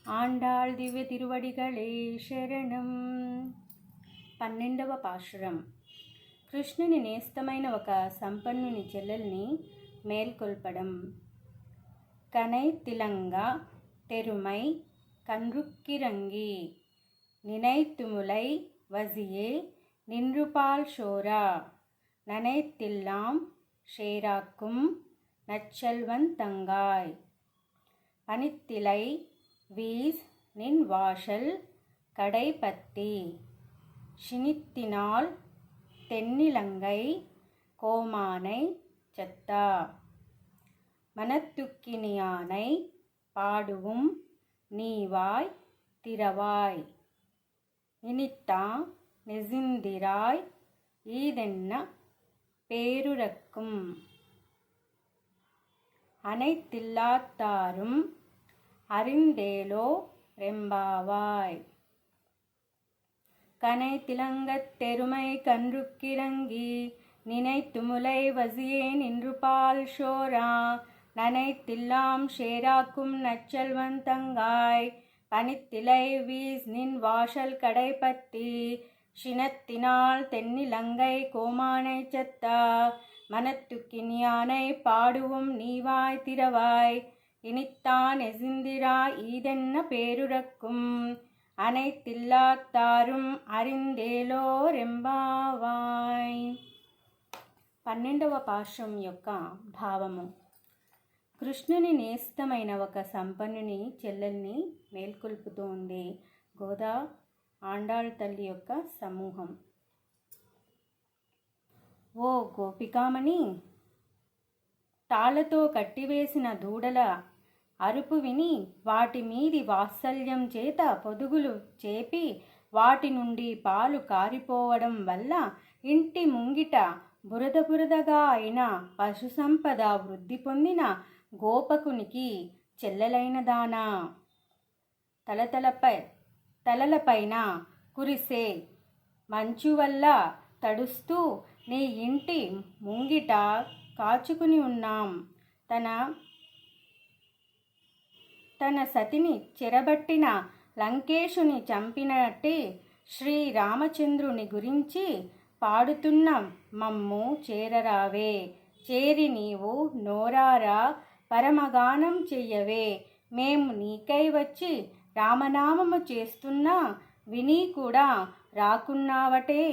ఆండాళ్ దివ్య తిరువడిగళే శరణం. 12వ పాశురం. కృష్ణుని నేస్తమైన ఒక సంపన్నుని చెల్లెల్ని మేల్కొల్పడం. కనై తిలంగా తెరుమై కన్రుక్కిరంగి నినైతుములై వజియే నిన్రుపాల్ షోరా ననైతిల్లాం షేరాக்கும் நச்சல்வந்தங்காய் பனித்திலை வீஸ் நின் வாசல் கடைபத்தி சினித்தினால் தென்னிலங்கை கோமானை செத்தா மனத்துக்கினியானை பாடுவும் நீவாய் திரவாய் இனித்தா நெசிந்திராய் ஈதென்ன பேருரக்கும் அனைத்தில்லாத்தாரும் அறிந்தேலோ ரெம்பாவாய். கனை திலங்கத் தெருமை கன்றுக்கிரங்கி நினைத்துமுலை வசியே நின்றுபால் ஷோரா நனைத்தில்லாம் ஷேராக்கும் நச்சல்வந்தங்காய் பனித்திலை வீஸ் நின் வாசல் கடைபத்தி சினத்தினால் தென்னிலங்கை கோமானை செத்தா மனத்துக்கினியானை பாடுவும் நீவாய் திரவாய் இனித்தான் எசிந்திரா ஈதென்ன பேருரக்கும் அனைத்தில்லாத்தாரும் அறிந்தేలో రెంబావాయ్. 12వ పాశురం యొక్క భావము. కృష్ణుని నేస్తమైన ఒక సంపన్నుని చెల్లెల్ని మేల్కొల్పుతోంది గోదా ఆండాళ్ తల్లి యొక్క సమూహం. ఓ గోపికామణి, తాళ్లతో కట్టివేసిన దూడల అరుపు విని వాటి మీది వాత్సల్యం చేత పొదుగులు చేపి వాటి నుండి పాలు కారిపోవడం వల్ల ఇంటి ముంగిట బురద బురదగా అయిన పశు సంపద వృద్ధి పొందిన గోపకునికి చెల్లెలైన దానా, తలలపైన కురిసే మంచు వల్ల తడుస్తూ నీ ఇంటి ముంగిట కాచుకుని ఉన్నాం. తన సతిని చెరబట్టిన లంకేశుని చంపినట్టే శ్రీరామచంద్రుని గురించి పాడుతున్న మమ్ము చేరరావే. చేరి నీవు నోరారా పరమగానం చెయ్యవే. మేము నీకై వచ్చి రామనామము చేస్తున్నా విని కూడా రాకున్నావటే.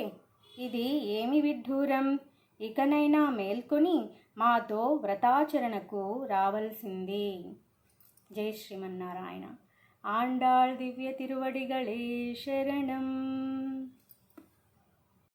ఇది ఏమి విడ్డూరం? ఇకనైనా మేల్కొని మాతో వ్రతాచరణకు రావలసింది. జై శ్రీమన్నారాయణ. ఆండాళ్ దివ్య తిరువడిగళే శరణం.